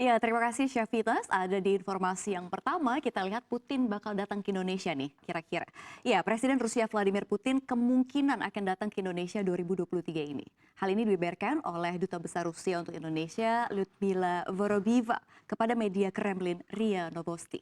Ya, terima kasih Syafitas. Ada di informasi yang pertama, kita lihat Putin bakal datang ke Indonesia nih, kira-kira. Ya, Presiden Rusia Vladimir Putin kemungkinan akan datang ke Indonesia 2023 ini. Hal ini dibeberkan oleh Duta Besar Rusia untuk Indonesia, Lyudmila Vorobieva, kepada media Kremlin, RIA Novosti.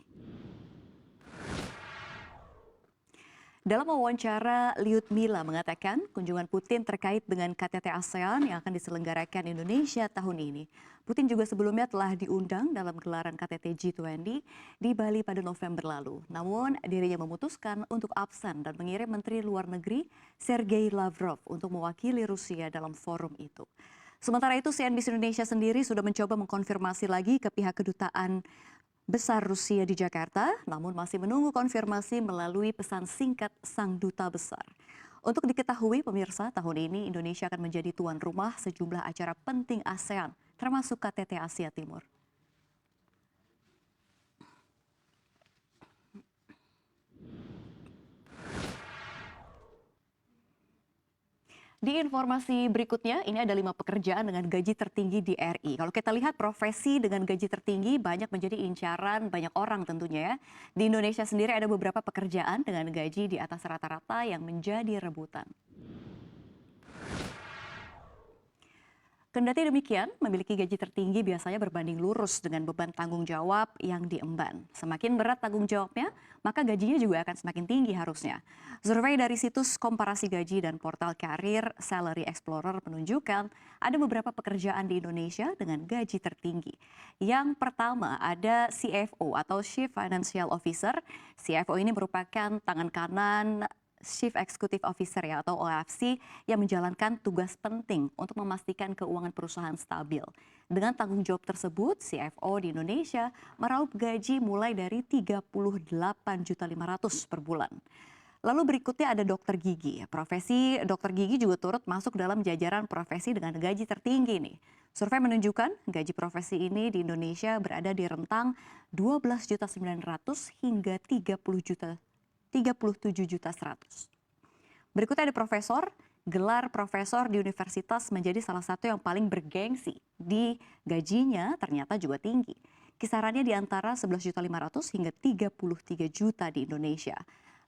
Dalam wawancara, Lyudmila mengatakan kunjungan Putin terkait dengan KTT ASEAN yang akan diselenggarakan Indonesia tahun ini. Putin juga sebelumnya telah diundang dalam gelaran KTT G20 di Bali pada November lalu. Namun dirinya memutuskan untuk absen dan mengirim Menteri Luar Negeri Sergei Lavrov untuk mewakili Rusia dalam forum itu. Sementara itu, CNBC Indonesia sendiri sudah mencoba mengkonfirmasi lagi ke pihak kedutaan besar Rusia di Jakarta, namun masih menunggu konfirmasi melalui pesan singkat sang duta besar. Untuk diketahui pemirsa, tahun ini Indonesia akan menjadi tuan rumah sejumlah acara penting ASEAN, termasuk KTT Asia Timur. Di informasi berikutnya, ini ada 5 pekerjaan dengan gaji tertinggi di RI. Kalau kita lihat profesi dengan gaji tertinggi banyak menjadi incaran banyak orang tentunya ya. Di Indonesia sendiri ada beberapa pekerjaan dengan gaji di atas rata-rata yang menjadi rebutan. Kendati demikian, memiliki gaji tertinggi biasanya berbanding lurus dengan beban tanggung jawab yang diemban. Semakin berat tanggung jawabnya, maka gajinya juga akan semakin tinggi harusnya. Survei dari situs komparasi gaji dan portal karir Salary Explorer menunjukkan ada beberapa pekerjaan di Indonesia dengan gaji tertinggi. Yang pertama ada CFO atau Chief Financial Officer. CFO ini merupakan tangan kanan Chief Executive Officer ya atau OFC yang menjalankan tugas penting untuk memastikan keuangan perusahaan stabil. Dengan tanggung jawab tersebut, CFO di Indonesia meraup gaji mulai dari 38.500.000 per bulan. Lalu berikutnya ada dokter gigi. Profesi dokter gigi juga turut masuk dalam jajaran profesi dengan gaji tertinggi nih. Survei menunjukkan gaji profesi ini di Indonesia berada di rentang 12.900.000 hingga 37.100.000. Berikutnya ada profesor. Gelar profesor di universitas menjadi salah satu yang paling bergengsi. Di gajinya ternyata juga tinggi. Kisarannya di antara 11.500.000 hingga 33 juta di Indonesia.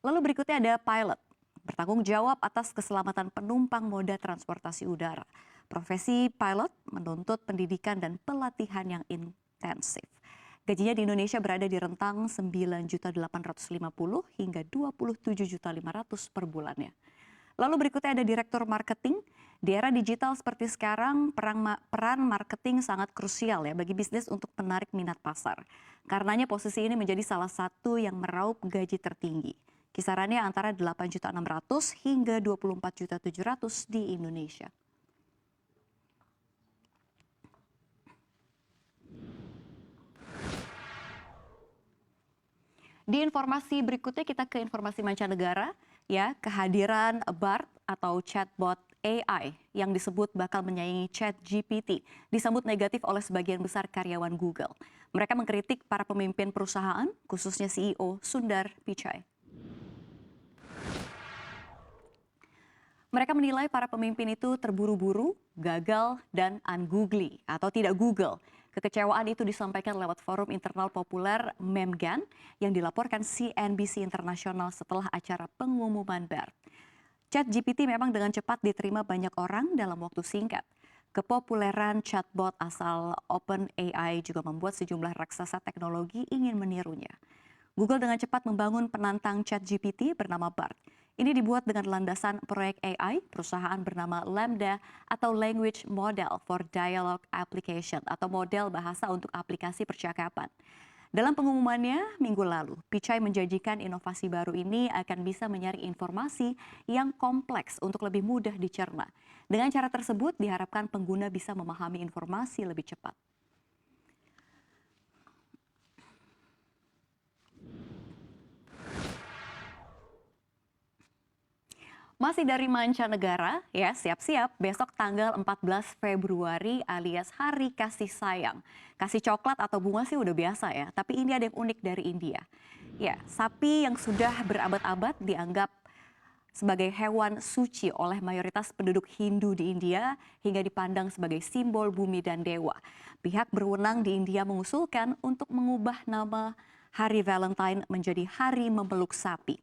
Lalu berikutnya ada pilot. Bertanggung jawab atas keselamatan penumpang moda transportasi udara. Profesi pilot menuntut pendidikan dan pelatihan yang intensif. Gajinya di Indonesia berada di rentang 9.850.000 hingga 27.500.000 per bulannya. Lalu berikutnya ada direktur marketing. Di era digital seperti sekarang, peran marketing sangat krusial ya bagi bisnis untuk menarik minat pasar. Karenanya posisi ini menjadi salah satu yang meraup gaji tertinggi. Kisarannya antara 8.600.000 hingga 24.700.000 di Indonesia. Di informasi berikutnya kita ke informasi mancanegara ya, kehadiran BART atau chatbot AI yang disebut bakal menyaingi ChatGPT disambut negatif oleh sebagian besar karyawan Google. Mereka mengkritik para pemimpin perusahaan, khususnya CEO Sundar Pichai. Mereka menilai para pemimpin itu terburu-buru, gagal, dan ungoogly atau tidak Google. Kekecewaan itu disampaikan lewat forum internal populer Memgan yang dilaporkan CNBC Internasional setelah acara pengumuman BERT. ChatGPT memang dengan cepat diterima banyak orang dalam waktu singkat. Kepopuleran chatbot asal OpenAI juga membuat sejumlah raksasa teknologi ingin menirunya. Google dengan cepat membangun penantang ChatGPT bernama BART. Ini dibuat dengan landasan proyek AI, perusahaan bernama Lambda atau Language Model for Dialogue Application atau model bahasa untuk aplikasi percakapan. Dalam pengumumannya minggu lalu, Pichai menjanjikan inovasi baru ini akan bisa menyaring informasi yang kompleks untuk lebih mudah dicerna. Dengan cara tersebut diharapkan pengguna bisa memahami informasi lebih cepat. Masih dari mancanegara, ya siap-siap besok tanggal 14 Februari alias Hari Kasih Sayang. Kasih coklat atau bunga sih udah biasa ya, tapi ini ada yang unik dari India. Ya, sapi yang sudah berabad-abad dianggap sebagai hewan suci oleh mayoritas penduduk Hindu di India hingga dipandang sebagai simbol bumi dan dewa. Pihak berwenang di India mengusulkan untuk mengubah nama Hari Valentine menjadi Hari Memeluk Sapi.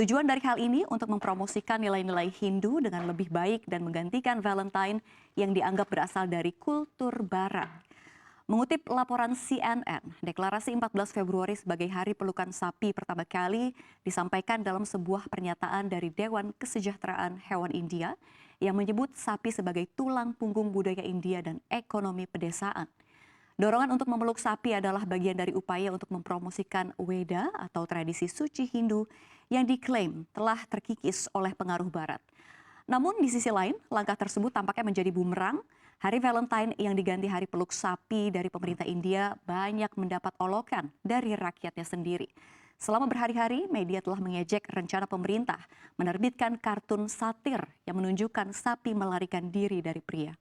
Tujuan dari hal ini untuk mempromosikan nilai-nilai Hindu dengan lebih baik dan menggantikan Valentine yang dianggap berasal dari kultur Barat. Mengutip laporan CNN, deklarasi 14 Februari sebagai Hari Pelukan Sapi pertama kali disampaikan dalam sebuah pernyataan dari Dewan Kesejahteraan Hewan India yang menyebut sapi sebagai tulang punggung budaya India dan ekonomi pedesaan. Dorongan untuk memeluk sapi adalah bagian dari upaya untuk mempromosikan Weda atau tradisi suci Hindu yang diklaim telah terkikis oleh pengaruh Barat. Namun di sisi lain, langkah tersebut tampaknya menjadi bumerang. Hari Valentine yang diganti Hari Peluk Sapi dari pemerintah India banyak mendapat olokan dari rakyatnya sendiri. Selama berhari-hari, media telah mengejek rencana pemerintah menerbitkan kartun satir yang menunjukkan sapi melarikan diri dari pria.